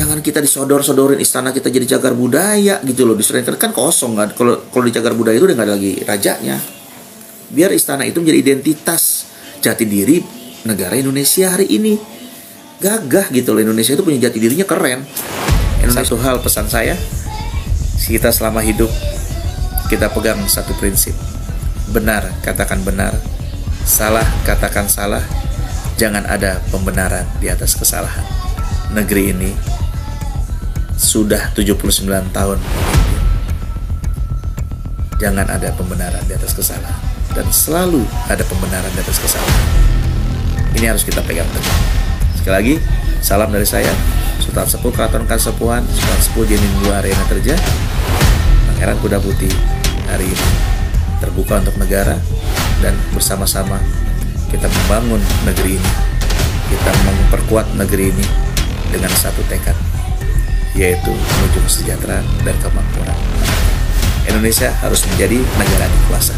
Jangan kita disodor-sodorin istana kita jadi cagar budaya gitu loh. Diserahin kan kosong kan. Kalau di cagar budaya itu udah nggak ada lagi rajanya. Biar istana itu menjadi identitas jati diri negara Indonesia hari ini. Gagah gitu loh, Indonesia itu punya jati dirinya keren. Satu hal pesan saya, kita selama hidup kita pegang satu prinsip. Benar katakan benar, salah katakan salah. Jangan ada pembenaran di atas kesalahan. Negeri ini sudah 79 tahun. Jangan ada pembenaran di atas kesalahan. Dan selalu ada pembenaran di atas kesalahan. Ini harus kita pegang teguh. Sekali lagi, salam dari saya, Sultan Sepuh Keraton Kasepuhan, Sultan Sepuh Jenin II Arena Terja, Pangeran Kuda Putih. Hari ini terbuka untuk negara dan bersama-sama kita membangun negeri ini. Kita memperkuat negeri ini dengan satu tekad, yaitu menuju kesejahteraan dan kemakmuran. Indonesia harus menjadi negara dikuasa.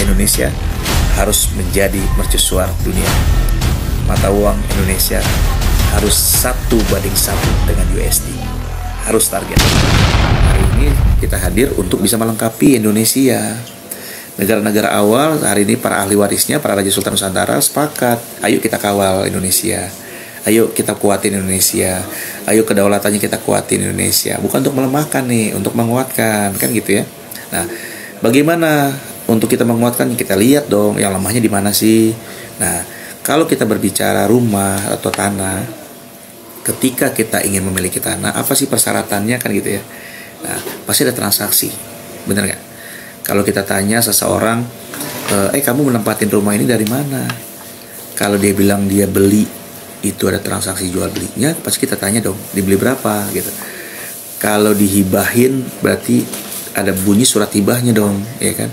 Indonesia harus menjadi mercusuar dunia. Mata uang Indonesia harus 1:1 dengan USD. Harus target. Hari ini kita hadir untuk bisa melengkapi Indonesia. Negara-negara awal hari ini para ahli warisnya, para Raja Sultan Nusantara sepakat, ayo kita kawal Indonesia. Ayo kita kuatin Indonesia. Ayo kedaulatannya kita kuatin Indonesia. Bukan untuk melemahkan nih, untuk menguatkan, kan gitu ya. Nah, bagaimana untuk kita menguatkan? Kita lihat dong yang lemahnya di mana sih. Nah, kalau kita berbicara rumah atau tanah, ketika kita ingin memiliki tanah, apa sih persyaratannya, kan gitu ya. Nah, pasti ada transaksi, bener nggak? Kalau kita tanya seseorang, kamu menempatin rumah ini dari mana? Kalau dia bilang dia beli, itu ada transaksi jual belinya, pasti kita tanya dong, dibeli berapa gitu. Kalau dihibahin, berarti ada bunyi surat hibahnya dong, ya kan?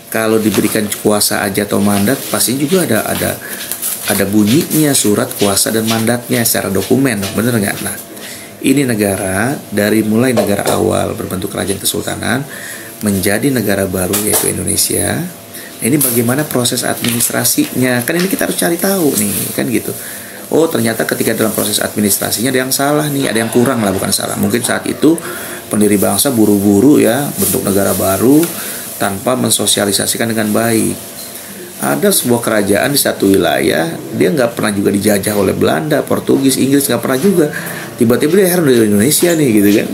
Kalau diberikan kuasa aja atau mandat, pasti juga ada bunyinya surat kuasa dan mandatnya secara dokumen, bener nggak? Nah, ini negara dari mulai negara awal berbentuk kerajaan kesultanan menjadi negara baru yaitu Indonesia. Ini bagaimana proses administrasinya? Kan ini kita harus cari tahu nih, kan gitu. Oh, ternyata ketika dalam proses administrasinya ada yang salah nih, ada yang kurang lah, bukan salah. Mungkin saat itu pendiri bangsa buru-buru ya bentuk negara baru tanpa mensosialisasikan dengan baik. Ada sebuah kerajaan di satu wilayah, dia nggak pernah juga dijajah oleh Belanda, Portugis, Inggris, nggak pernah juga. Tiba-tiba dia heran dari Indonesia nih, gitu kan?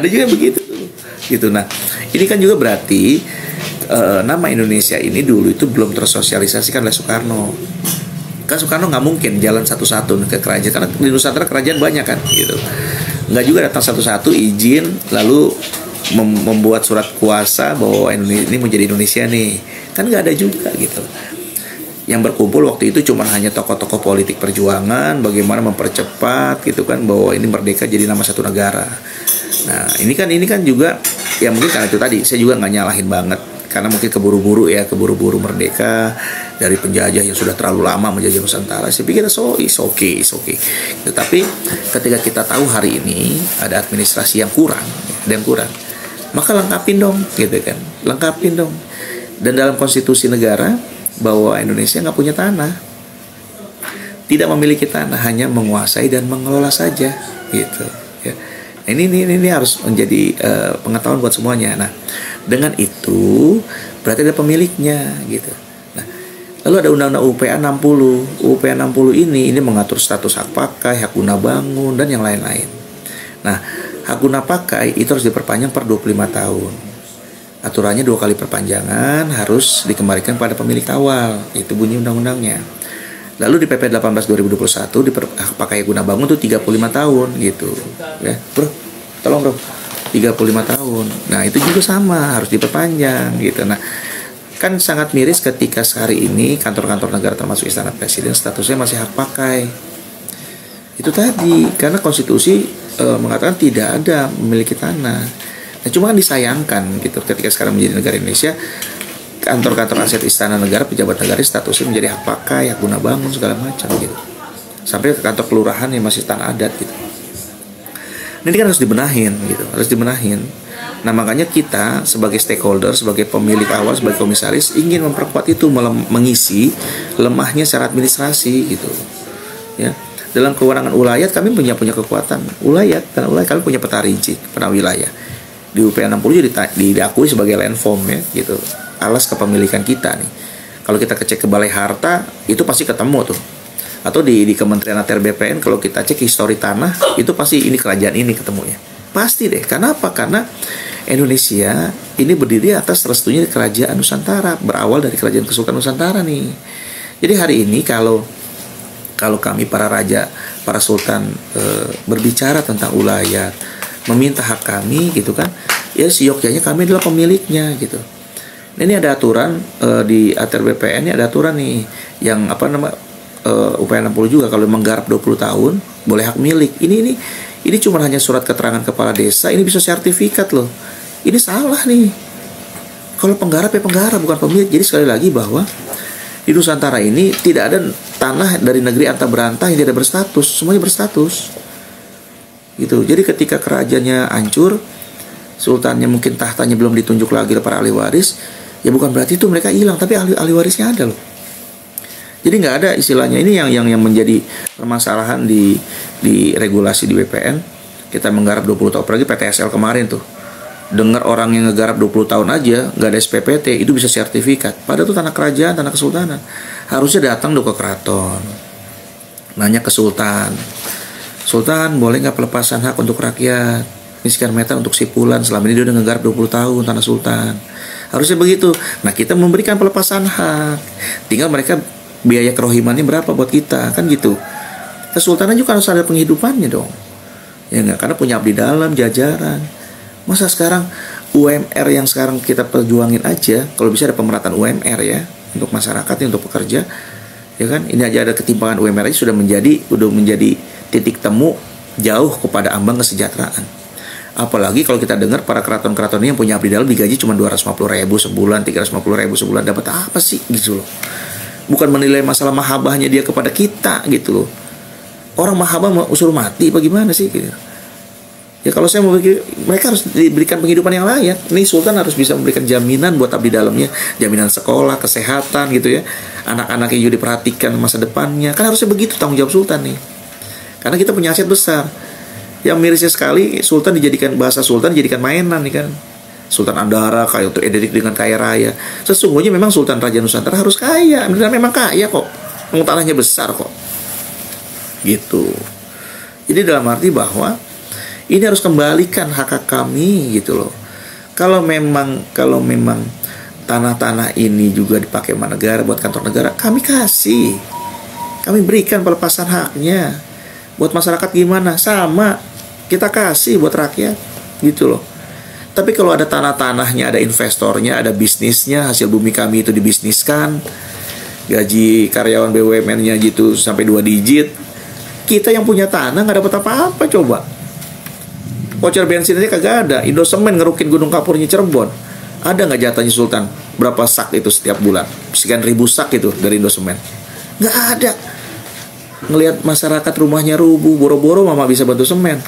Ada juga begitu, gitu. Nah, ini kan juga berarti nama Indonesia ini dulu itu belum tersosialisasikan oleh Soekarno. Kan Soekarno nggak mungkin jalan satu-satu ke kerajaan, karena di Nusantara kerajaan banyak kan, gitu. Nggak juga datang satu-satu izin lalu membuat surat kuasa bahwa Indonesia ini menjadi Indonesia nih, kan nggak ada juga gitu. Yang berkumpul waktu itu cuma hanya tokoh-tokoh politik perjuangan bagaimana mempercepat gitu kan bahwa ini merdeka jadi nama satu negara. Nah ini kan juga ya mungkin karena itu tadi saya juga nggak nyalahin banget karena mungkin keburu-buru merdeka dari penjajah yang sudah terlalu lama menjajah Nusantara. Saya pikir it's okay. Tetapi ketika kita tahu hari ini ada administrasi yang kurang, maka lengkapin dong, gitu kan, lengkapin dong. Dan dalam konstitusi negara bahwa Indonesia nggak punya tanah, tidak memiliki tanah, hanya menguasai dan mengelola saja, gitu. Ya. Ini harus menjadi pengetahuan buat semuanya. Nah, dengan itu berarti ada pemiliknya, gitu. Nah, lalu ada Undang-Undang UPA 60. UPA 60 ini mengatur status hak pakai, hak guna bangun dan yang lain-lain. Nah, hak guna pakai itu harus diperpanjang per 25 tahun. Aturannya 2 kali perpanjangan harus dikembalikan pada pemilik awal. Itu bunyi undang-undangnya. Lalu di PP 18 2021 hak pakai guna bangun itu 35 tahun gitu. Ya, Bro. Tolong, Bro. 35 tahun. Nah, itu juga sama harus diperpanjang gitu. Nah, kan sangat miris ketika sehari ini kantor-kantor negara termasuk Istana Presiden statusnya masih hak pakai. Itu tadi karena konstitusi mengatakan tidak ada memiliki tanah. Nah, cuma kan disayangkan gitu ketika sekarang menjadi negara Indonesia, kantor-kantor aset istana negara, pejabat negara statusnya menjadi hak pakai, hak guna bangun segala macam gitu. Sampai ke kantor kelurahan yang masih tanah adat gitu. Nah, ini kan harus dibenahin gitu, harus dibenahin. Nah, makanya kita sebagai stakeholder, sebagai pemilik awal, sebagai komisaris ingin memperkuat itu, mengisi lemahnya secara administrasi gitu. Ya. dalam kewenangan ulayat kami punya kekuatan ulayat, karena ulayat kami punya peta rinci, peta wilayah. Di UP 60 jadi diakui sebagai landform ya gitu, alas kepemilikan kita nih. Kalau kita cek ke Balai Harta itu pasti ketemu tuh, atau di Kementerian ATR BPN kalau kita cek histori tanah itu pasti ini kerajaan ini ketemunya, pasti deh. Kenapa? Karena Indonesia ini berdiri atas restunya Kerajaan Nusantara, berawal dari Kerajaan Kesultanan Nusantara nih. Jadi hari ini kalau kami para raja, para sultan berbicara tentang ulayat, meminta hak kami gitu kan, ya seyogyanya kami adalah pemiliknya gitu. Nah, ini ada aturan di ATR BPN, ini ada aturan nih yang UP 60 juga, kalau menggarap 20 tahun boleh hak milik. Ini cuma hanya surat keterangan kepala desa, ini bisa sertifikat loh. Ini salah nih. Kalau penggarap ya penggarap, bukan pemilik. Jadi sekali lagi bahwa di Nusantara ini tidak ada tanah dari negeri anta berantah yang tidak berstatus, semuanya berstatus. Gitu. Jadi ketika kerajaannya hancur, sultannya mungkin tahtanya belum ditunjuk lagi oleh para ahli waris, ya bukan berarti itu mereka hilang, tapi ahli warisnya ada loh. Jadi nggak ada istilahnya ini yang menjadi permasalahan di regulasi di BPN. Kita menggarap 20 tahun, apalagi PTSL kemarin tuh. Dengar orang yang ngegarap 20 tahun aja nggak ada SPPT, itu bisa sertifikat. Padahal itu tanah kerajaan, tanah kesultanan. Harusnya datang ke keraton, nanya ke sultan, Sultan boleh nggak pelepasan hak untuk rakyat? Ini sekian meter untuk sipulan, selama ini dia udah ngegarap 20 tahun tanah sultan. Harusnya begitu. Nah, kita memberikan pelepasan hak, tinggal mereka biaya kerohimannya berapa buat kita, kan gitu. Kesultanan juga harus ada penghidupannya dong, ya nggak? Karena punya abdi dalam, jajaran. Masa sekarang UMR yang sekarang kita perjuangin aja, kalau bisa ada pemerataan UMR ya untuk masyarakat, untuk pekerja, ya kan? Ini aja ada ketimpangan UMR aja sudah menjadi titik temu jauh kepada ambang kesejahteraan. Apalagi kalau kita dengar para keraton-keraton ini yang punya abdi dalam digaji cuma 250.000 sebulan, 350.000 sebulan, dapat apa sih gitu loh? Bukan menilai masalah mahabahnya dia kepada kita gitu loh. Orang mahabah mau usul mati bagaimana sih gitu. Ya kalau saya mau pikir, mereka harus diberikan penghidupan yang layak. Nih sultan harus bisa memberikan jaminan buat abdi dalamnya, jaminan sekolah, kesehatan gitu ya. Anak-anaknya juga diperhatikan masa depannya. Kan harusnya begitu tanggung jawab sultan nih. Karena kita punya aset besar. Yang mirisnya sekali, sultan dijadikan, bahasa sultan dijadikan mainan nih kan. Sultan Andara kayak untuk identik dengan kaya raya. Sesungguhnya memang Sultan Raja Nusantara harus kaya. Memang kaya kok. Tanahnya besar kok. Gitu. Jadi dalam arti bahwa ini harus kembalikan hak kami gitu loh. Kalau memang tanah-tanah ini juga dipakai sama negara buat kantor negara, kami kasih. Kami berikan pelepasan haknya. Buat masyarakat gimana? Sama. Kita kasih buat rakyat gitu loh. Tapi kalau ada tanah-tanahnya, ada investornya, ada bisnisnya, hasil bumi kami itu dibisniskan, gaji karyawan BUMN-nya gitu sampai 2 digit, kita yang punya tanah nggak dapat apa-apa coba. Voucher bensin aja kagak ada. Indosemen ngerukin Gunung Kapurnya Cirebon, ada nggak jatahnya Sultan? Berapa sak itu setiap bulan? Sekian ribu sak itu dari Indosemen. Nggak ada. Ngelihat masyarakat rumahnya rubuh, boro-boro mama bisa bantu semen.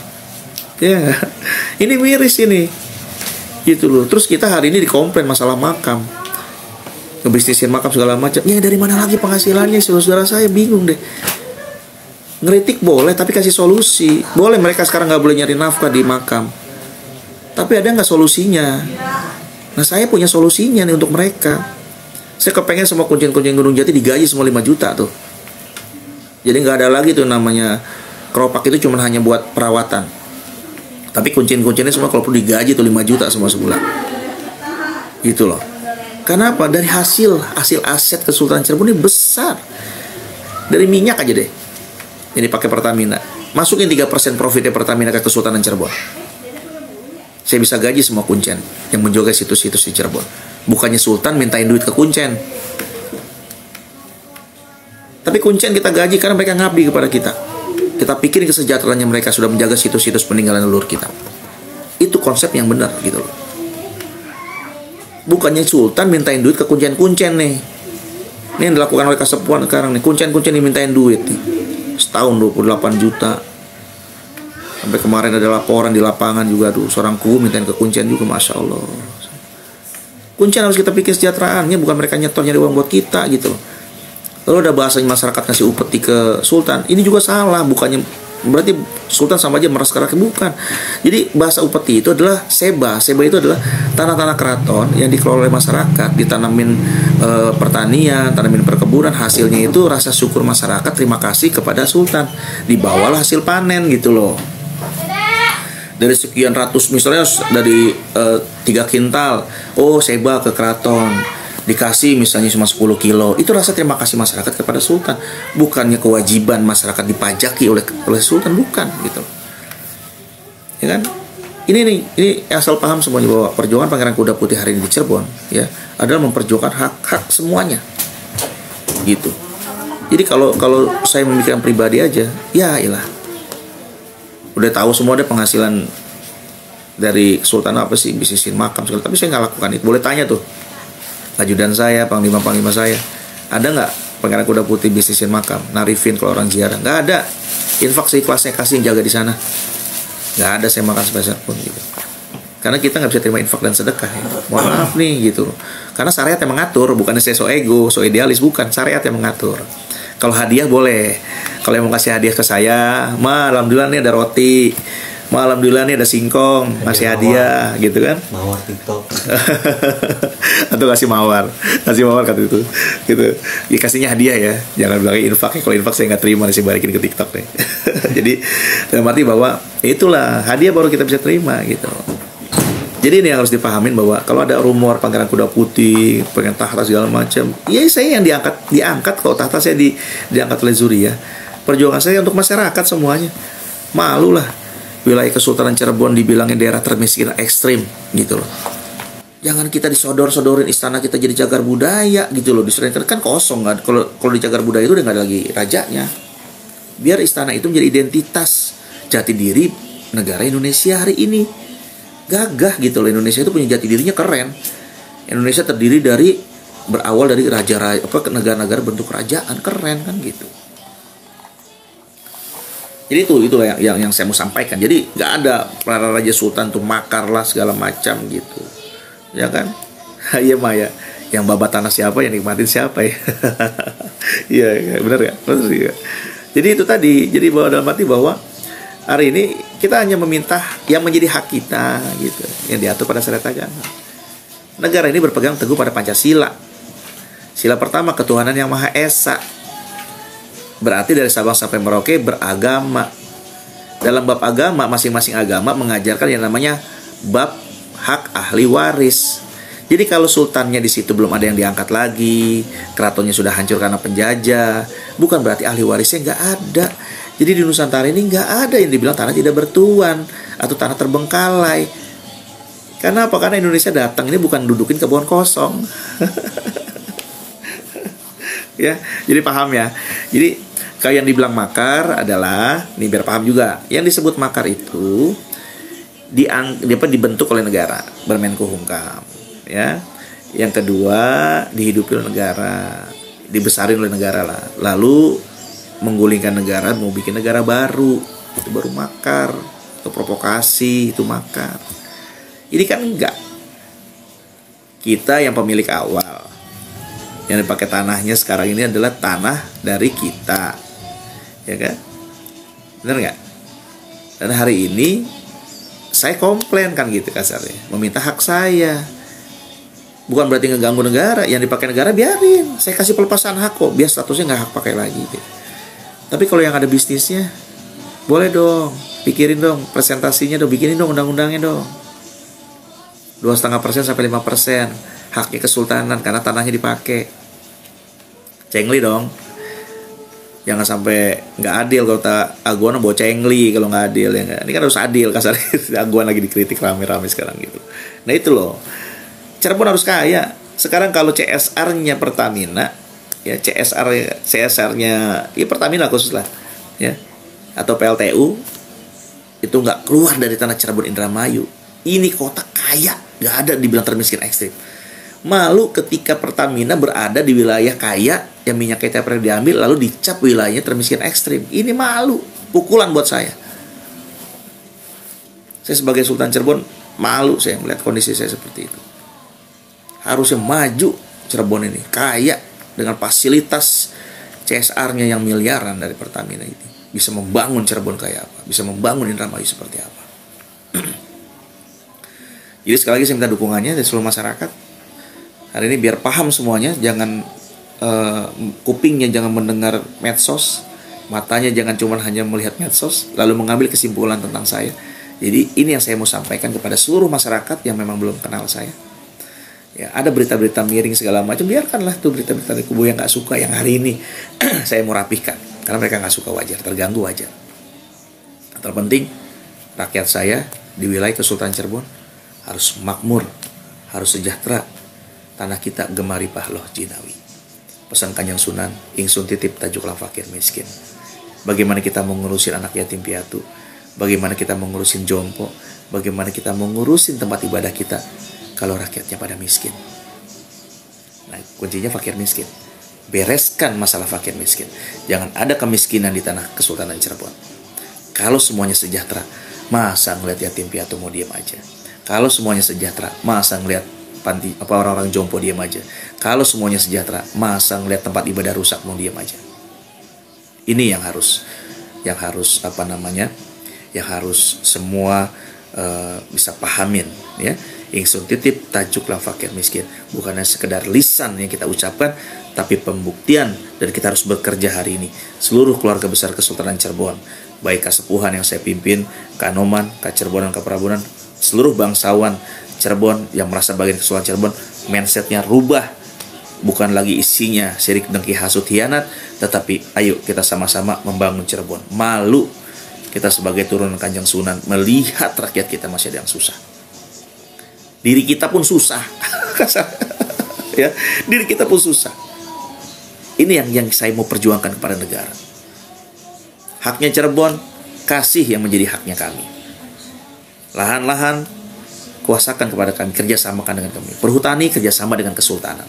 Ya nggak? Ini miris ini. Gitu loh. Terus kita hari ini dikomplain masalah makam, ngebisnisin makam segala macam. Ya dari mana lagi penghasilannya? Saudara saya bingung deh. Ngeritik boleh, tapi kasih solusi. Boleh mereka sekarang nggak boleh nyari nafkah di makam, tapi ada nggak solusinya? Nah, saya punya solusinya nih untuk mereka. Saya kepengen semua kuncen-kuncen Gunung Jati digaji semua 5 juta tuh. Jadi nggak ada lagi tuh namanya keropak itu cuma hanya buat perawatan. Tapi kuncin-kuncinnya semua kalau perlu digaji tuh 5 juta semua sebulan. Gitu loh. Kenapa? Dari hasil aset Kesultanan Cirebon ini besar. Dari minyak aja deh. Ini pakai Pertamina. Masukin 3% profitnya Pertamina ke Kesultanan Cirebon. Saya bisa gaji semua kuncen yang menjaga situs-situs di Cirebon. Bukannya Sultan mintain duit ke kuncen. Tapi kuncen kita gaji karena mereka ngabdi kepada kita. Kita pikirin kesejahteraannya mereka sudah menjaga situs-situs peninggalan leluhur kita. Itu konsep yang benar gitu loh. Bukannya Sultan mintain duit ke kuncen-kuncen nih. Ini yang dilakukan oleh Kasepuan sekarang nih. Kuncen-kuncen dimintain duit nih. Setahun 28 juta. Sampai kemarin ada laporan di lapangan juga tuh. Seorang kubu mintain ke kuncen juga, Masya Allah. Kuncen harus kita pikir sejahteraannya. Bukan mereka nyetor nyari uang buat kita gitu loh. Lalu ada bahasanya masyarakat ngasih upeti ke sultan, ini juga salah, bukannya berarti sultan sama aja meras ke rakyat, bukan. Jadi bahasa upeti itu adalah seba. Seba itu adalah tanah-tanah keraton yang dikelola oleh masyarakat, ditanamin pertanian, tanamin perkebunan, hasilnya itu rasa syukur masyarakat, terima kasih kepada sultan, dibawalah hasil panen gitu loh. Dari sekian ratus, misalnya dari 3 kintal, oh seba ke keraton, dikasih misalnya cuma 10 kilo, itu rasa terima kasih masyarakat kepada sultan, bukannya kewajiban masyarakat dipajaki oleh sultan, bukan gitu, ya kan? Ini asal paham semuanya bahwa perjuangan Pangeran Kuda Putih hari ini di Cirebon ya adalah memperjuangkan hak-hak semuanya gitu. Jadi kalau saya memikirkan pribadi aja, ya ilah, udah tahu semua ada penghasilan dari kesultanan apa sih, bisnisin makam segala, tapi saya nggak lakukan itu. Boleh tanya tuh ajudan saya, panglima saya, ada nggak Pangeran Kuda Putih bisnisin makam, narifin kalau orang ziarah? Nggak ada. Infak seikhlasnya kasih, yang jaga di sana. Nggak ada saya makan sepeser pun gitu. Karena kita nggak bisa terima infak dan sedekah ya. Mohon maaf nih gitu. Karena syariat yang mengatur, bukannya saya so ego, so idealis, bukan. Syariat yang mengatur. Kalau hadiah boleh. Kalau yang mau kasih hadiah ke saya, alhamdulillah nih ada roti, alhamdulillah nih ada singkong, ngasih hadiah gitu kan. Mawar TikTok. Atau kasih mawar kata itu gitu. Ya, kasihnya hadiah ya, jangan bilang infak ya. Kalau infak saya nggak terima, saya balikin ke TikTok deh. Jadi dalam arti bahwa itulah hadiah baru kita bisa terima gitu. Jadi ini yang harus dipahamin, bahwa kalau ada rumor Pangeran Kuda Putih pengen tahta segala macam, ya saya yang diangkat kalau tahta saya diangkat oleh Zuri ya. Perjuangan saya untuk masyarakat semuanya. Malu lah wilayah Kesultanan Cirebon dibilangin daerah termiskin ekstrim gitu loh. Jangan kita disodor-sodorin istana kita jadi cagar budaya gitu loh. Diserahin kan kosong kan. Kalau di cagar budaya itu udah nggak ada lagi rajanya. Biar istana itu menjadi identitas jati diri negara Indonesia hari ini. Gagah gitu loh, Indonesia itu punya jati dirinya keren. Indonesia terdiri berawal dari raja-raja, negara-negara bentuk kerajaan, keren kan gitu. Jadi itu yang saya mau sampaikan. Jadi nggak ada para raja sultan tuh makar lah segala macam gitu, ya kan? Iya Maya, yang babat tanah siapa, yang nikmatin siapa ya? Iya benar ya, benar ya. Jadi itu tadi, jadi bahwa dalam arti bahwa hari ini kita hanya meminta yang menjadi hak kita gitu, yang diatur pada syariat agama. Negara ini berpegang teguh pada Pancasila. Sila pertama, ketuhanan yang Maha Esa. Berarti dari Sabang sampai Merauke beragama. Dalam bab agama, masing-masing agama mengajarkan yang namanya bab hak ahli waris. Jadi kalau sultannya di situ belum ada yang diangkat lagi, keratonnya sudah hancur karena penjajah, bukan berarti ahli warisnya nggak ada. Jadi di Nusantara ini nggak ada yang dibilang tanah tidak bertuan atau tanah terbengkalai. Karena apa? Karena Indonesia datang ini bukan dudukin kebun kosong. Ya, jadi paham ya. Jadi kalau yang dibilang makar adalah, nih biar paham juga, yang disebut makar itu dibentuk oleh negara, Bermenkumham, ya. Yang kedua dihidupi oleh negara, dibesarin oleh negara lah. Lalu menggulingkan negara, mau bikin negara baru, itu baru makar. Atau provokasi, itu makar. Ini kan enggak. Kita yang pemilik awal, yang dipakai tanahnya sekarang ini adalah tanah dari kita, ya kan? Bener nggak? Dan hari ini saya komplain kan gitu kasarnya, meminta hak saya. Bukan berarti ngeganggu negara, yang dipakai negara biarin, saya kasih pelepasan hak kok, biar statusnya nggak hak pakai lagi gitu. Tapi kalau yang ada bisnisnya, boleh dong, pikirin dong presentasinya dong, bikinin dong undang-undangnya dong. 2,5% sampai 5% haknya kesultanan karena tanahnya dipakai. Cengli dong. Jangan sampai nggak adil kalau tak Aguan bawa cengli kalau nggak adil ya nggak. Ini kan harus adil kasarnya. Aguan lagi dikritik rame-rame sekarang gitu. Nah itu loh. Cirebon harus kaya. Sekarang kalau CSR-nya Pertamina, ya CSR-nya ya Pertamina khusus lah, ya, atau PLTU itu nggak keluar dari tanah Cirebon Indramayu. Ini kota kaya, nggak ada dibilang termiskin ekstrim. Malu ketika Pertamina berada di wilayah kaya yang minyak kita pernah diambil lalu dicap wilayahnya termiskin ekstrim. Ini malu, pukulan buat saya. Saya sebagai Sultan Cirebon malu saya melihat kondisi saya seperti itu. Harusnya maju Cirebon ini, kaya dengan fasilitas CSR-nya yang miliaran dari Pertamina ini bisa membangun Cirebon kayak apa, bisa membangun Indramayu seperti apa. Jadi sekali lagi saya minta dukungannya dari seluruh masyarakat hari ini biar paham semuanya, jangan kupingnya jangan mendengar medsos, matanya jangan cuma hanya melihat medsos lalu mengambil kesimpulan tentang saya. Jadi ini yang saya mau sampaikan kepada seluruh masyarakat yang memang belum kenal saya. Ya, ada berita-berita miring segala macam, biarkanlah tuh berita-berita dari kubu yang nggak suka, yang hari ini saya mau rapihkan karena mereka nggak suka, wajar, terganggu wajar. Yang terpenting rakyat saya di wilayah Kesultanan Cirebon harus makmur, harus sejahtera. Tanah kita gemari pahloh jinawi. Pesan Kanjeng Sunan, ingsun titip tajuklah fakir miskin. Bagaimana kita mengurusin anak yatim piatu, bagaimana kita mengurusin jompo, bagaimana kita mengurusin tempat ibadah kita kalau rakyatnya pada miskin. Nah, kuncinya fakir miskin. Bereskan masalah fakir miskin. Jangan ada kemiskinan di tanah Kesultanan Cirebon. Kalau semuanya sejahtera, masa ngeliat yatim piatu mau diam aja? Kalau semuanya sejahtera, masa ngeliat panti apa orang-orang jompo diam aja? Kalau semuanya sejahtera, masa ngeliat tempat ibadah rusak mau diam aja? Ini yang harus apa namanya? Yang harus semua bisa pahamin, ya. Ingsun titip tajuklah fakir miskin, bukannya sekedar lisan yang kita ucapkan, tapi pembuktian, dan kita harus bekerja hari ini. Seluruh keluarga besar Kesultanan Cirebon, baik kasepuhan yang saya pimpin, Kanoman, Kacerbonan, Kaprabunan, seluruh bangsawan Cirebon yang merasa bagian Kesultanan Cirebon, mindsetnya rubah. Bukan lagi isinya syirik, dengki, hasut, hianat, tetapi ayo kita sama-sama membangun Cirebon. Malu kita sebagai turunan Kanjeng Sunan melihat rakyat kita masih ada yang susah. Diri kita pun susah. Ya, diri kita pun susah. Ini yang saya mau perjuangkan kepada negara. Haknya Cirebon, kasih yang menjadi haknya kami. Lahan-lahan kuasakan kepada kami, kerjasamakan dengan kami. Perhutani kerjasama dengan kesultanan.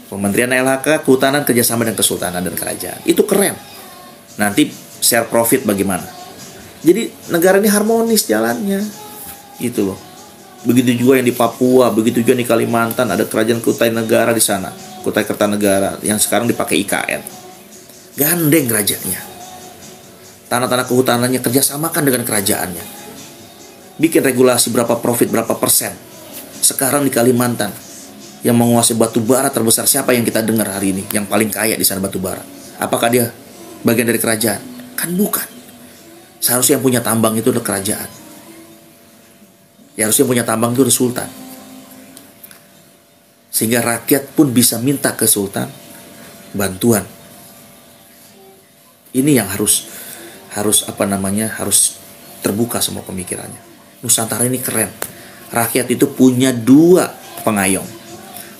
Kementerian LHK, kehutanan kerjasama dengan kesultanan dan kerajaan. Itu keren. Nanti share profit bagaimana? Jadi negara ini harmonis jalannya. Gitu loh. Begitu juga yang di Papua, begitu juga di Kalimantan, ada kerajaan Kutai Negara di sana, Kutai Kertanegara yang sekarang dipakai IKN. Gandeng kerajaannya. Tanah-tanah kehutanannya kerjasamakan dengan kerajaannya. Bikin regulasi berapa profit, berapa persen. Sekarang di Kalimantan yang menguasai batu bara terbesar, siapa yang kita dengar hari ini? Yang paling kaya di sana batu bara. Apakah dia bagian dari kerajaan? Kan bukan. Seharusnya yang punya tambang itu adalah kerajaan. Ya, harusnya punya tambang itu adalah sultan. Sehingga rakyat pun bisa minta ke sultan bantuan. Ini yang harus terbuka semua pemikirannya. Nusantara ini keren. Rakyat itu punya dua pengayom.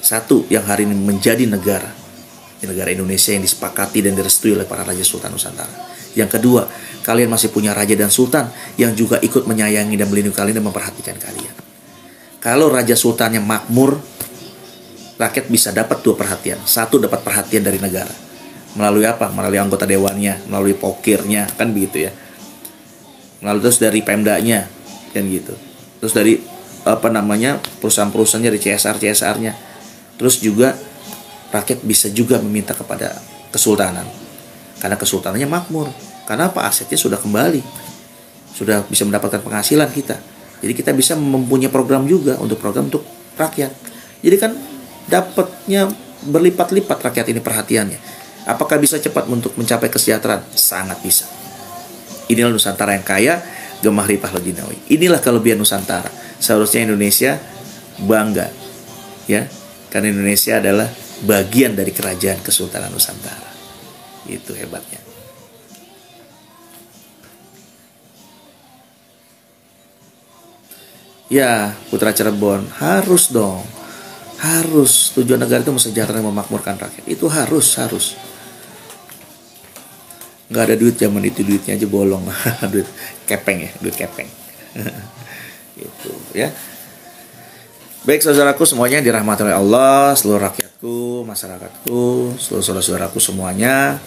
Satu yang hari ini menjadi negara Indonesia yang disepakati dan direstui oleh para raja sultan Nusantara. Yang kedua, kalian masih punya raja dan sultan yang juga ikut menyayangi dan melindungi kalian dan memperhatikan kalian. Kalau raja sultannya makmur, rakyat bisa dapat dua perhatian. Satu, dapat perhatian dari negara. Melalui apa? Melalui anggota dewannya, melalui pokirnya, kan begitu ya. Melalui terus dari pemdanya, kan gitu. Terus dari perusahaan-perusahaannya, dari CSR-nya. Terus juga rakyat bisa juga meminta kepada kesultanan. Karena kesultanannya makmur. Karena apa? Asetnya sudah kembali. Sudah bisa mendapatkan penghasilan kita. Jadi kita bisa mempunyai program juga untuk rakyat. Jadi kan dapatnya berlipat-lipat rakyat ini perhatiannya. Apakah bisa cepat untuk mencapai kesejahteraan? Sangat bisa. Inilah Nusantara yang kaya, gemah ripah lojinawi. Inilah kelebihan Nusantara. Seharusnya Indonesia bangga, ya, karena Indonesia adalah bagian dari kerajaan Kesultanan Nusantara. Itu hebatnya. Ya, putra Cirebon, harus dong. Harus. Tujuan negara itu mensejahterakan dan memakmurkan rakyat. Itu harus. Nggak ada duit zaman itu, duitnya aja bolong. Duit kepeng. Gitu ya. Baik saudaraku semuanya dirahmati oleh Allah, seluruh rakyatku, masyarakatku, seluruh saudara-saudaraku semuanya.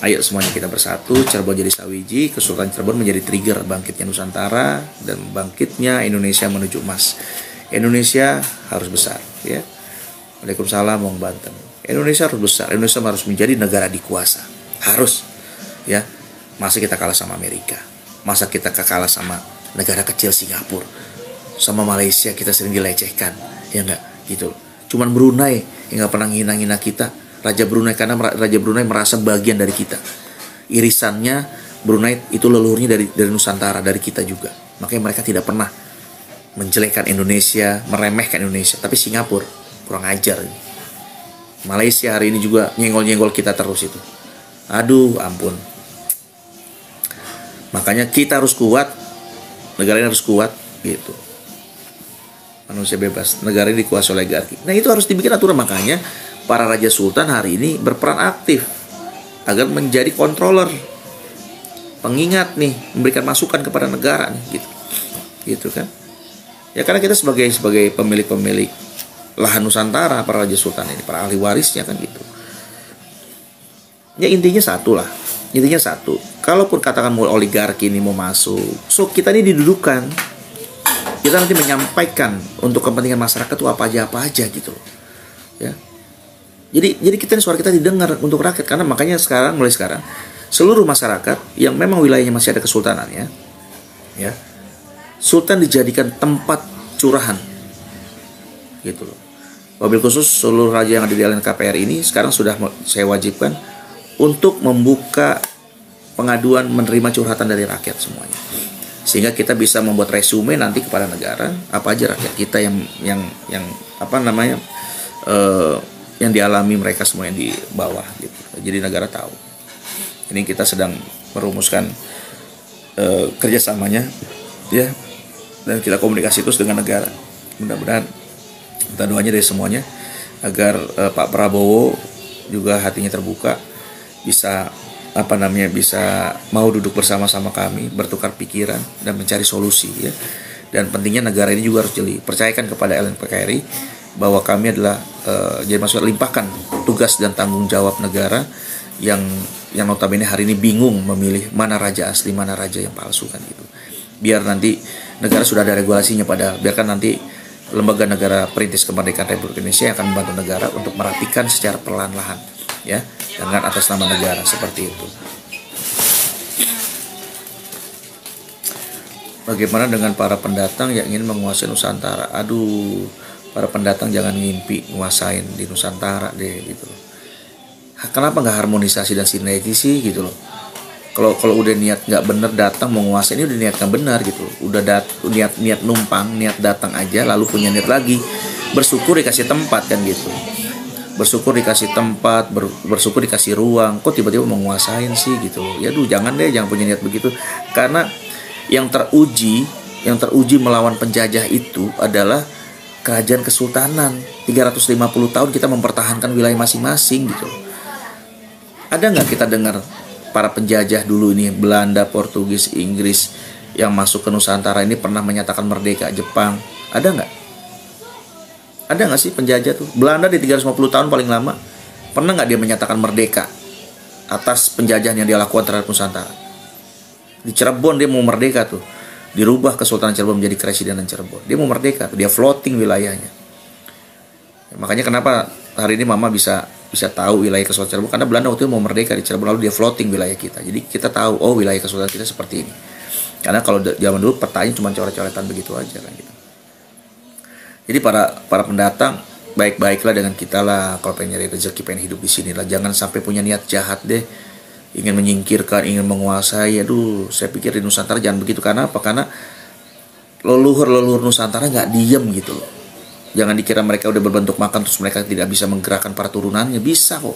Ayo semuanya kita bersatu, Cirebon jadi Sawiji, Kesultanan Cirebon menjadi trigger bangkitnya Nusantara dan bangkitnya Indonesia menuju emas. Indonesia harus besar, ya. Waalaikumsalam, Wong Banten. Indonesia harus besar, Indonesia harus menjadi negara dikuasa. harus, ya. Masa kita kalah sama Amerika, masa kita kalah sama negara kecil Singapura, sama Malaysia kita sering dilecehkan, ya enggak gitu. Cuman Brunei yang nggak pernah ngina-ngina kita, Raja Brunei, karena Raja Brunei merasa bagian dari kita. Irisannya Brunei itu leluhurnya dari Nusantara, dari kita juga. Makanya mereka tidak pernah menjelekkan Indonesia, meremehkan Indonesia. Tapi Singapura kurang ajar. Malaysia hari ini juga nyenggol-nyenggol kita terus itu. Aduh, ampun. Makanya kita harus kuat, negara ini harus kuat, gitu. Manusia bebas, negara ini dikuasai oligarki. Nah, itu harus dibikin aturan. Makanya para Raja Sultan hari ini berperan aktif agar menjadi controller, pengingat nih, memberikan masukan kepada negara nih, gitu kan. Ya karena kita sebagai pemilik lahan Nusantara, para Raja Sultan ini, para ahli warisnya kan gitu. Ya intinya satu lah, kalaupun katakan mau oligarki ini mau masuk, so kita ini didudukan, kita nanti menyampaikan untuk kepentingan masyarakat itu apa aja gitu loh, ya. Jadi kita, suara kita didengar untuk rakyat. Karena makanya mulai sekarang seluruh masyarakat yang memang wilayahnya masih ada kesultanannya, ya, sultan dijadikan tempat curahan, gitu loh. Wabil khusus seluruh raja yang ada di LNKPR ini sekarang sudah saya wajibkan untuk membuka pengaduan menerima curhatan dari rakyat semuanya, sehingga kita bisa membuat resume nanti kepada negara apa aja rakyat kita yang yang dialami mereka semua yang di bawah gitu. Jadi negara tahu. Ini kita sedang merumuskan kerjasamanya, ya, dan kita komunikasi terus dengan negara. Mudah-mudahan kita doanya dari semuanya agar Pak Prabowo juga hatinya terbuka, bisa bisa mau duduk bersama-sama kami, bertukar pikiran dan mencari solusi, ya. Dan pentingnya negara ini juga harus jeli. Percayakan kepada LNKPRI bahwa kami adalah jadi maksudnya limpahkan tugas dan tanggung jawab negara yang notabene hari ini bingung memilih mana raja asli, mana raja yang palsu kan gitu. Biar nanti negara sudah ada regulasinya, padahal biarkan nanti lembaga negara perintis kemerdekaan Republik Indonesia yang akan membantu negara untuk merapikan secara perlahan-lahan, ya, dengan atas nama negara seperti itu. Bagaimana dengan para pendatang yang ingin menguasai Nusantara? Aduh, para pendatang jangan ngimpi nguasain di Nusantara deh gitu loh. Kenapa nggak harmonisasi dan sinergi sih gitu loh? Kalau udah niat nggak bener datang mau nguasain, ini udah niat nggak benar gitu loh. Udah niat numpang, niat datang aja, lalu punya niat lagi. Bersyukur dikasih tempat kan gitu. Bersyukur dikasih tempat, bersyukur dikasih ruang. Kok tiba-tiba mau nguasain sih gitu loh? Ya jangan deh, jangan punya niat begitu. Karena yang teruji melawan penjajah itu adalah kerajaan kesultanan. 350 tahun kita mempertahankan wilayah masing-masing gitu. Ada nggak kita dengar para penjajah dulu ini, Belanda, Portugis, Inggris yang masuk ke Nusantara ini pernah menyatakan merdeka? Jepang, ada nggak? Ada nggak sih penjajah tuh? Belanda di 350 tahun paling lama, pernah nggak dia menyatakan merdeka atas penjajahan yang dia lakukan terhadap Nusantara? Di Cirebon dia mau merdeka tuh, dirubah Kesultanan Cirebon menjadi Kresidenan Cirebon. Dia mau merdeka tuh, dia floating wilayahnya. Ya, makanya kenapa hari ini Mama bisa tahu wilayah Kesultanan Cirebon, karena Belanda waktu itu mau merdeka di Cirebon, lalu dia floating wilayah kita. Jadi kita tahu, oh wilayah Kesultanan kita seperti ini. Karena kalau zaman dulu petanya cuma coret-coretan begitu aja kan gitu. Jadi para pendatang baik-baiklah dengan kita lah, kalau pengen nyari rezeki, pengen hidup di sini lah. Jangan sampai punya niat jahat deh, ingin menyingkirkan, ingin menguasai. Aduh, saya pikir di Nusantara jangan begitu. Karena apa? Karena leluhur Nusantara nggak diem gitu loh. Jangan dikira mereka udah berbentuk makan terus mereka tidak bisa menggerakkan para turunannya. Bisa kok.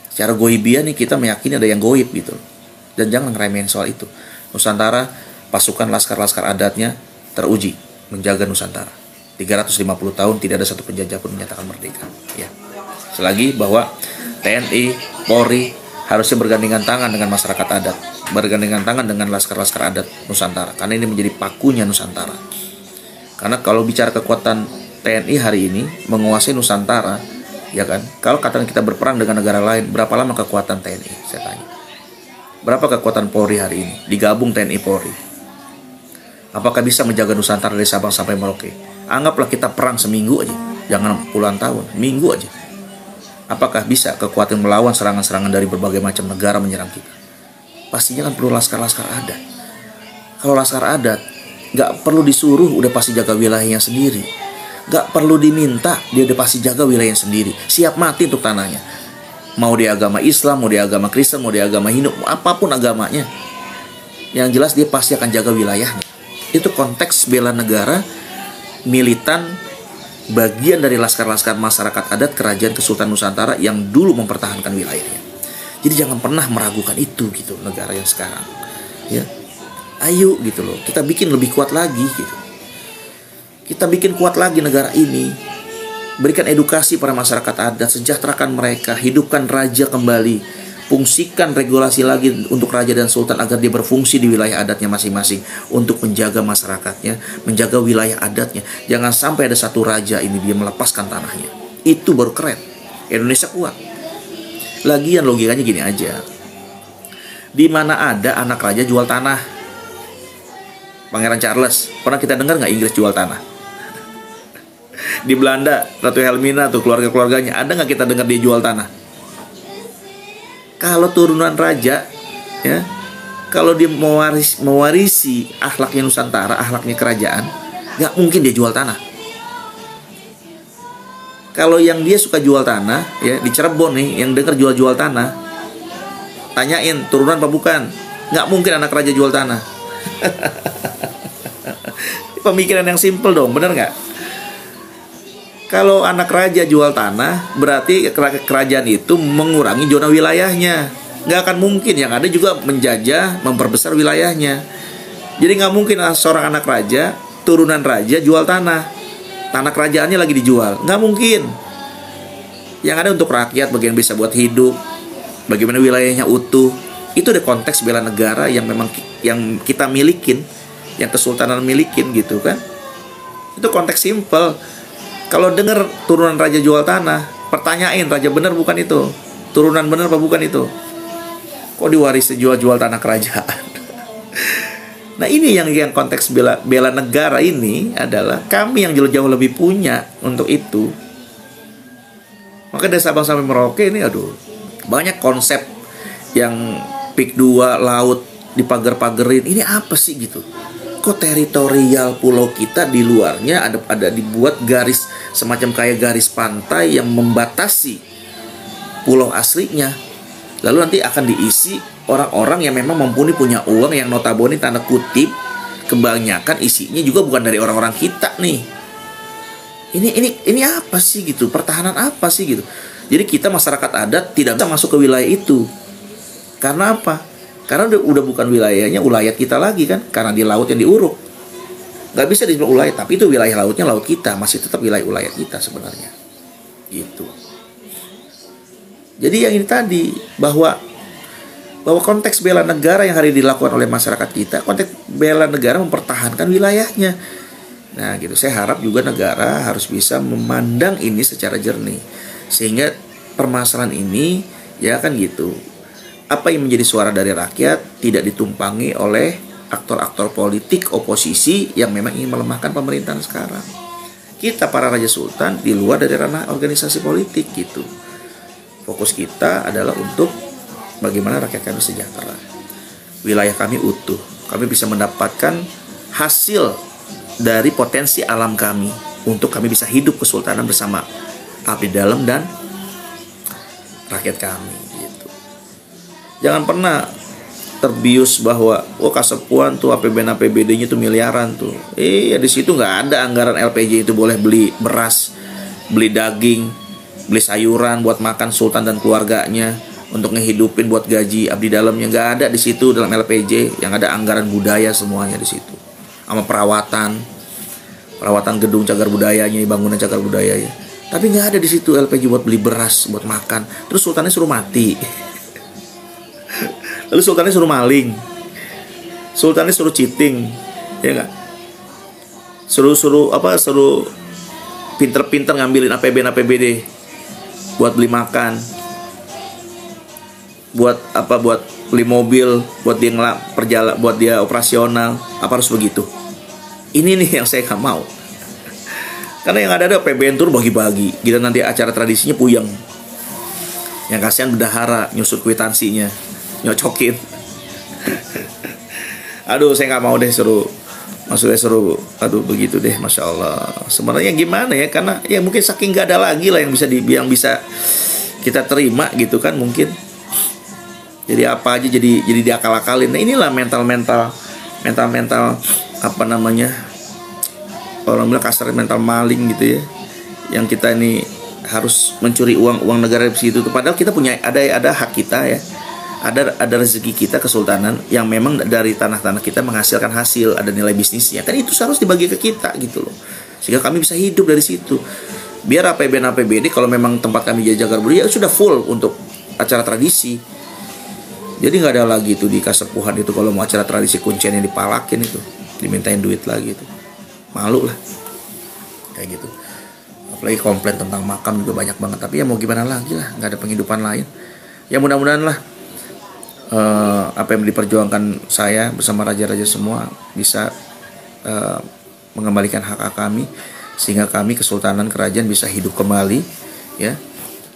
Secara goibiah nih kita meyakini ada yang goib gitu loh. Dan jangan ngeremehin soal itu. Nusantara, pasukan laskar-laskar adatnya teruji menjaga Nusantara. 350 tahun tidak ada satu penjajah pun menyatakan merdeka, ya. Selagi bahwa TNI, Polri harusnya bergandengan tangan dengan masyarakat adat, bergandengan tangan dengan laskar-laskar adat Nusantara, karena ini menjadi pakunya Nusantara. Karena kalau bicara kekuatan TNI hari ini menguasai Nusantara, ya kan? Kalau katakan kita berperang dengan negara lain, berapa lama kekuatan TNI? Saya tanya. Berapa kekuatan Polri hari ini? Digabung TNI Polri. Apakah bisa menjaga Nusantara dari Sabang sampai Merauke? Anggaplah kita perang seminggu aja, jangan puluhan tahun, minggu aja. Apakah bisa kekuatan melawan serangan-serangan dari berbagai macam negara menyerang kita? Pastinya kan perlu laskar-laskar adat. Kalau laskar adat nggak perlu disuruh, udah pasti jaga wilayahnya sendiri. Nggak perlu diminta, dia udah pasti jaga wilayahnya sendiri. Siap mati untuk tanahnya. Mau dia agama Islam, mau dia agama Kristen, mau dia agama Hindu, apapun agamanya. Yang jelas dia pasti akan jaga wilayahnya. Itu konteks bela negara, militan, bagian dari laskar-laskar masyarakat adat Kerajaan Kesultanan Nusantara yang dulu mempertahankan wilayahnya. Jadi jangan pernah meragukan itu gitu, negara yang sekarang. Ya. Ayo gitu loh, kita bikin lebih kuat lagi gitu. Kita bikin kuat lagi negara ini. Berikan edukasi pada masyarakat adat, sejahterakan mereka, hidupkan raja kembali, fungsikan regulasi lagi untuk raja dan sultan agar dia berfungsi di wilayah adatnya masing-masing untuk menjaga masyarakatnya, menjaga wilayah adatnya. Jangan sampai ada satu raja ini dia melepaskan tanahnya. Itu baru keren. Indonesia kuat. Lagian logikanya gini aja. Di mana ada anak raja jual tanah? Pangeran Charles, pernah kita dengar nggak Inggris jual tanah? Di Belanda, Ratu Helmina tuh keluarga-keluarganya, ada nggak kita dengar dia jual tanah? Kalau turunan raja, ya, kalau dia mewarisi akhlaknya Nusantara, akhlaknya kerajaan, nggak mungkin dia jual tanah. Kalau yang dia suka jual tanah, ya di Cirebon nih, yang dengar jual-jual tanah, tanyain turunan apa bukan? Nggak mungkin anak raja jual tanah. Pemikiran yang simple dong, bener nggak? Kalau anak raja jual tanah, berarti kerajaan itu mengurangi zona wilayahnya. Nggak akan mungkin, yang ada juga menjajah, memperbesar wilayahnya. Jadi nggak mungkin seorang anak raja, turunan raja jual tanah. Tanah kerajaannya lagi dijual, nggak mungkin. Yang ada untuk rakyat, bagian bisa buat hidup, bagaimana wilayahnya utuh. Itu ada konteks bela negara yang memang yang kita milikin, yang kesultanan milikin gitu kan. Itu konteks simple. Kalau dengar turunan raja jual tanah, pertanyain, raja bener bukan itu? Turunan bener apa bukan itu? Kok diwarisi jual-jual tanah kerajaan? Nah ini yang konteks bela negara ini adalah kami yang jauh-jauh lebih punya untuk itu. Maka dari Sabang sampai Merauke ini aduh, banyak konsep yang pik 2 laut dipager-pagerin. Ini apa sih gitu? Kok teritorial pulau kita di luarnya ada dibuat garis semacam kayak garis pantai yang membatasi pulau aslinya. Lalu nanti akan diisi orang-orang yang memang mumpuni punya uang yang notabene tanda kutip kebanyakan isinya juga bukan dari orang-orang kita nih. Ini apa sih gitu? Pertahanan apa sih gitu? Jadi kita masyarakat adat tidak bisa masuk ke wilayah itu. Karena apa? Karena udah bukan wilayahnya ulayat kita lagi kan, karena di laut yang diuruk. Gak bisa disebut ulayat, tapi itu wilayah lautnya laut kita, masih tetap wilayah ulayat kita sebenarnya. Gitu. Jadi yang ini tadi bahwa konteks bela negara yang hari ini dilakukan oleh masyarakat kita, konteks bela negara mempertahankan wilayahnya. Nah, gitu. Saya harap juga negara harus bisa memandang ini secara jernih, sehingga permasalahan ini ya kan gitu. Apa yang menjadi suara dari rakyat tidak ditumpangi oleh aktor-aktor politik oposisi yang memang ingin melemahkan pemerintahan sekarang. Kita para Raja Sultan di luar dari ranah organisasi politik gitu. Fokus kita adalah untuk bagaimana rakyat kami sejahtera. Wilayah kami utuh. Kami bisa mendapatkan hasil dari potensi alam kami untuk kami bisa hidup kesultanan bersama abdi dalam dan rakyat kami. Jangan pernah terbius bahwa Kasepuan tuh APBD-nya tuh miliaran tuh. Di situ nggak ada anggaran LPJ itu boleh beli beras, beli daging, beli sayuran buat makan sultan dan keluarganya, untuk ngehidupin buat gaji abdi dalamnya. Nggak ada di situ dalam LPJ. Yang ada anggaran budaya semuanya di situ. Sama perawatan gedung cagar budayanya, bangunan cagar budayanya. Tapi nggak ada di situ LPJ buat beli beras, buat makan. Terus sultannya suruh mati. Lalu sultannya suruh maling, sultannya suruh cheating, ya nggak? Suruh pinter-pinter ngambilin APBD buat beli makan, buat beli mobil, buat dia buat dia operasional. Apa harus begitu? Ini nih yang saya nggak mau. Karena yang ada APBN tuh bagi-bagi, kita nanti acara tradisinya puyeng. Yang kasihan bendahara nyusut kwitansinya, nyocokin. Aduh, saya nggak mau deh maksudnya suruh, aduh begitu deh, masya Allah. Sebenarnya gimana ya, karena ya mungkin saking nggak ada lagi lah yang bisa kita terima gitu kan mungkin. Jadi apa aja jadi diakal-akalin. Nah inilah mental apa namanya, orang bilang kasar, mental maling gitu ya. Yang kita ini harus mencuri uang negara di situ. Padahal kita punya ada hak kita ya. Ada rezeki kita kesultanan yang memang dari tanah-tanah kita menghasilkan hasil, ada nilai bisnisnya. Kan itu harus dibagi ke kita gitu loh. Sehingga kami bisa hidup dari situ. Biar APBD kalau memang tempat kami jaga budaya sudah full untuk acara tradisi. Jadi nggak ada lagi itu di Kasepuhan itu kalau mau acara tradisi kunciannya dipalakin itu, dimintain duit lagi itu. Malu lah. Kayak gitu. Apalagi komplain tentang makam juga banyak banget. Tapi ya mau gimana lagi lah, nggak ada penghidupan lain. Ya mudah-mudahan lah apa yang diperjuangkan saya bersama raja-raja semua bisa mengembalikan hak kami, sehingga kami kesultanan kerajaan bisa hidup kembali ya,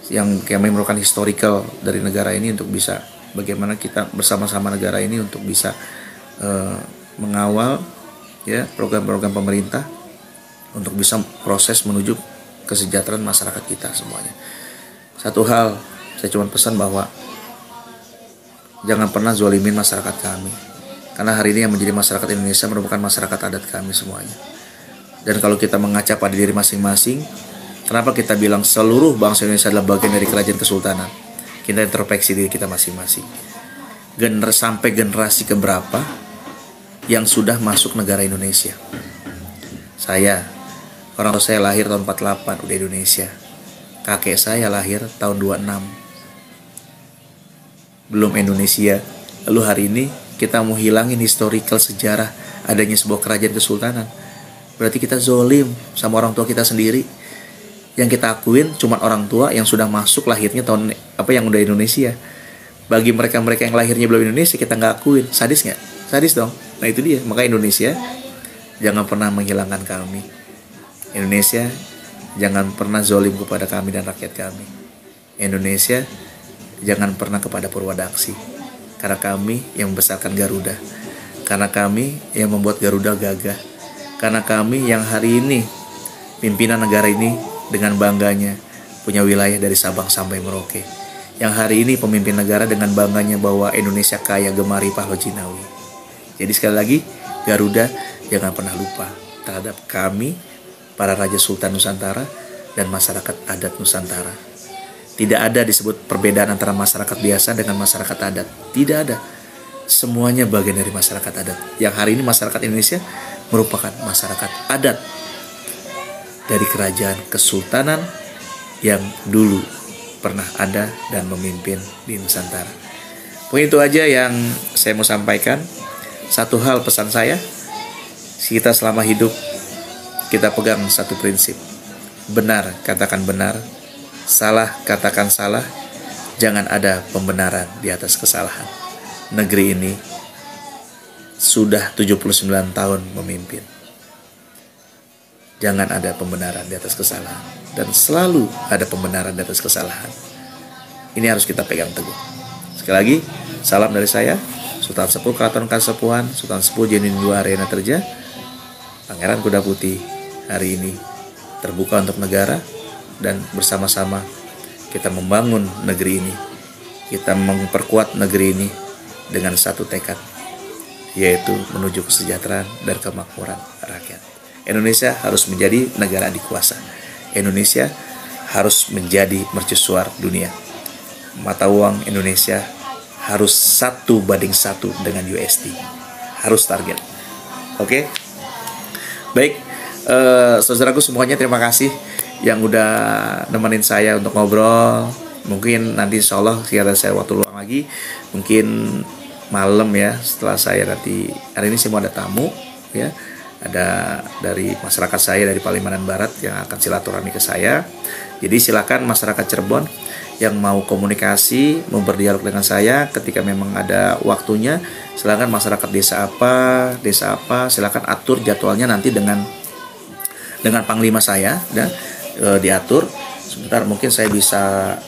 yang kami merupakan historical dari negara ini, untuk bisa bagaimana kita bersama-sama negara ini untuk bisa mengawal ya program-program pemerintah untuk bisa proses menuju kesejahteraan masyarakat kita semuanya. Satu hal saya cuma pesan bahwa jangan pernah zolimin masyarakat kami, karena hari ini yang menjadi masyarakat Indonesia merupakan masyarakat adat kami semuanya. Dan kalau kita mengaca pada diri masing-masing, kenapa kita bilang seluruh bangsa Indonesia adalah bagian dari kerajaan kesultanan? Kita introspeksi diri kita masing-masing. Sampai generasi keberapa yang sudah masuk negara Indonesia? Orang tua saya lahir tahun 48 udah Indonesia. Kakek saya lahir tahun 26. Belum Indonesia. Lalu hari ini kita mau hilangin historical sejarah adanya sebuah kerajaan kesultanan. Berarti kita zolim sama orang tua kita sendiri. Yang kita akuin cuma orang tua yang sudah masuk lahirnya tahun yang udah Indonesia. Bagi mereka yang lahirnya belum Indonesia kita nggak akuin. Sadis nggak? Sadis dong. Nah itu dia. Maka Indonesia jangan pernah menghilangkan kami. Indonesia jangan pernah zolim kepada kami dan rakyat kami. Indonesia jangan pernah kepada Purwadaksi, karena kami yang membesarkan Garuda, karena kami yang membuat Garuda gagah, karena kami yang hari ini pimpinan negara ini dengan bangganya punya wilayah dari Sabang sampai Merauke, yang hari ini pemimpin negara dengan bangganya bahwa Indonesia kaya gemari pahlawan Jinawi. Jadi sekali lagi, Garuda jangan pernah lupa terhadap kami, para Raja Sultan Nusantara dan masyarakat adat Nusantara. Tidak ada disebut perbedaan antara masyarakat biasa dengan masyarakat adat. Tidak ada. Semuanya bagian dari masyarakat adat. Yang hari ini masyarakat Indonesia merupakan masyarakat adat dari kerajaan kesultanan yang dulu pernah ada dan memimpin di Nusantara. Pokoknya itu aja yang saya mau sampaikan. Satu hal pesan saya, kita selama hidup kita pegang satu prinsip. Benar katakan benar, salah katakan salah. Jangan ada pembenaran di atas kesalahan. Negeri ini sudah 79 tahun memimpin. Jangan ada pembenaran di atas kesalahan, dan selalu ada pembenaran di atas kesalahan. Ini harus kita pegang teguh. Sekali lagi, salam dari saya, Sultan Sepuh Keraton Kasepuhan, Sultan Sepuh Jenin II Arena Terja, Pangeran Kuda Putih. Hari ini terbuka untuk negara, dan bersama-sama kita membangun negeri ini. Kita memperkuat negeri ini dengan satu tekad, yaitu menuju kesejahteraan dan kemakmuran rakyat. Indonesia harus menjadi negara adikuasa. Indonesia harus menjadi mercusuar dunia. Mata uang Indonesia harus 1:1 dengan USD. Harus target. Oke? Baik. Saudaraku semuanya, terima kasih yang udah nemenin saya untuk ngobrol. Mungkin nanti insya Allah saya waktu luang lagi, mungkin malam ya, setelah saya nanti, hari ini saya mau ada tamu ya, ada dari masyarakat saya dari Palimanan Barat yang akan silaturahmi ke saya. Jadi silakan masyarakat Cirebon yang mau komunikasi, mau berdialog dengan saya ketika memang ada waktunya, silakan. Masyarakat desa apa, silakan atur jadwalnya nanti dengan Panglima saya, dan diatur. Sebentar mungkin saya bisa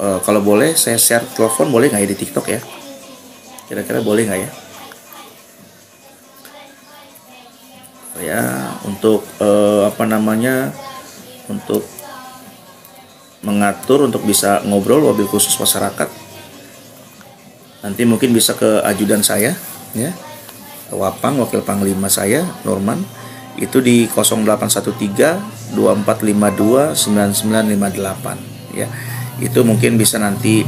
kalau boleh saya share telepon, boleh nggak ya di TikTok ya? Kira-kira boleh nggak ya? Ya, untuk untuk mengatur untuk bisa ngobrol wabil khusus masyarakat. Nanti mungkin bisa ke ajudan saya, ya, Wapang, wakil panglima saya, Norman, itu di 0813 2452 9958, ya. Itu mungkin bisa nanti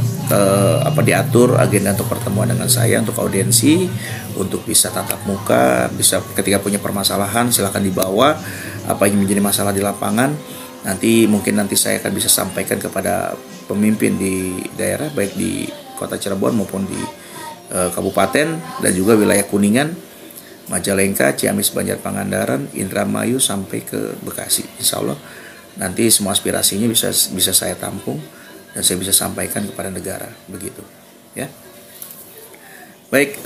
diatur agenda untuk pertemuan dengan saya, untuk audiensi, untuk bisa tatap muka, bisa ketika punya permasalahan silahkan dibawa apa yang menjadi masalah di lapangan. Nanti saya akan bisa sampaikan kepada pemimpin di daerah, baik di Kota Cirebon maupun di kabupaten dan juga wilayah Kuningan, Majalengka, Ciamis, Banjar Pangandaran, Indramayu sampai ke Bekasi. Insya Allah nanti semua aspirasinya bisa saya tampung dan saya bisa sampaikan kepada negara, begitu, ya. Baik,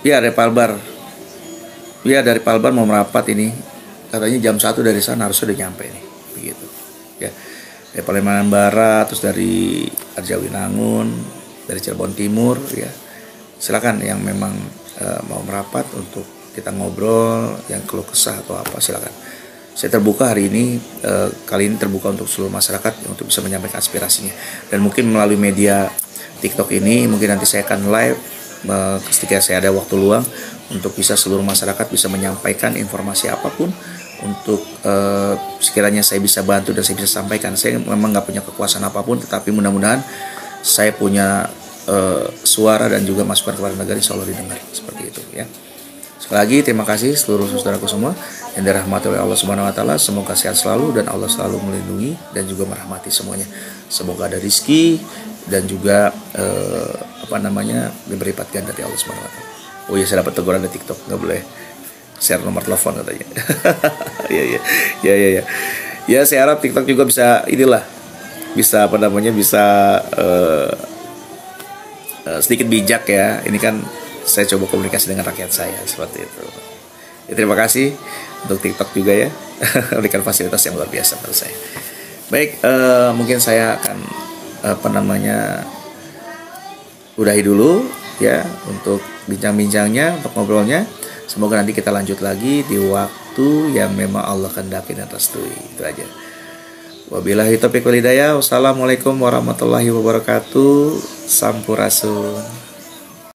ya dari Palbar, dari Palbar mau merapat ini, katanya jam 1 dari sana harusnya udah nyampe nih, begitu, ya. Dari Palimanan Barat, terus dari Arjawinangun, dari Cirebon Timur, ya. Silakan yang memang mau merapat untuk kita ngobrol, yang keluh kesah atau apa, silakan. Saya terbuka hari ini, kali ini terbuka untuk seluruh masyarakat untuk bisa menyampaikan aspirasinya. Dan mungkin melalui media TikTok ini, mungkin nanti saya akan live ketika saya ada waktu luang untuk bisa seluruh masyarakat bisa menyampaikan informasi apapun untuk sekiranya saya bisa bantu dan saya bisa sampaikan. Saya memang nggak punya kekuasaan apapun, tetapi mudah-mudahan saya punya suara dan juga masukan kepada negara, insya Allah didengar, seperti itu, ya. Sekali lagi terima kasih seluruh saudaraku semua yang dirahmati oleh Allah Subhanahu wa taala. Semoga sehat selalu dan Allah selalu melindungi dan juga merahmati semuanya. Semoga ada rizki dan juga diberi lipat ganda dari Allah Subhanahu wa taala. Oh iya, saya dapat teguran di TikTok, nggak boleh share nomor telepon katanya. Ya. Ya, saya harap TikTok juga bisa sedikit bijak, ya. Ini kan saya coba komunikasi dengan rakyat saya, seperti itu. Ya, terima kasih untuk TikTok juga, ya. Memberikan fasilitas yang luar biasa menurut saya. Baik, mungkin saya akan udahi dulu, ya, untuk bincang-bincangnya, untuk ngobrolnya. Semoga nanti kita lanjut lagi di waktu yang memang Allah kehendaki dan restui. Itu aja. Wabillahi taufiq wal hidayah. Wassalamualaikum warahmatullahi wabarakatuh. Sampurasun.